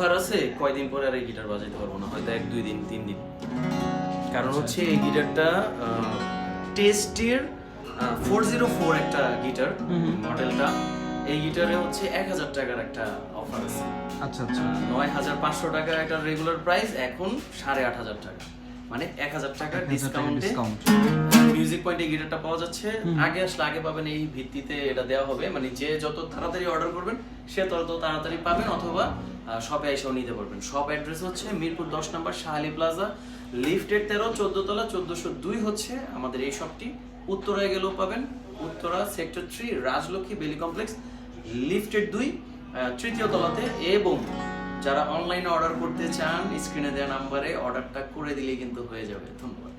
Offer আছে, কয়দিন পরে আর এই গিটার বাজাইতে পারবো না, হয়তো 1-2 দিন 3 দিন। কারণ হচ্ছে এই গিটারটা টেস্টের 404 একটা গিটার মডেলটা। এই গিটারে হচ্ছে 1000 টাকার একটা অফার আছে। আচ্ছা আচ্ছা 9500 টাকা একটা রেগুলার প্রাইস, এখন 8500 টাকা, মানে 1000 টাকা ডিসকাউন্টে মিউজিক পয়েন্টে গিটারটা পাওয়া যাচ্ছে। আগে আসলে আগে পাবেন, এই ভিত্তিতে এটা দেওয়া হবে, মানে যে যত তাড়াতাড়ি অর্ডার করবেন সে তত তাড়াতাড়ি পাবেন, অথবা শপে এসেও নিতে পারবেন। শপ অ্যাড্রেস হচ্ছে মিরপুর 10 নম্বর শাহালি প্লাজা, লিফটের 13, 14 তলা, 1402 হচ্ছে আমাদের এই শপটি। উত্তরায় গেলেও পাবেন, উত্তরা সেক্টর 3 রাজলক্ষ্মী বেলি কমপ্লেক্স, লিফটের 2 তৃতীয় তলাতে। এবং যারা অনলাইনে অর্ডার করতে চান, স্ক্রিনে দেওয়া নাম্বারে অর্ডারটা করে দিলেই কিন্তু হয়ে যাবে। ধন্যবাদ।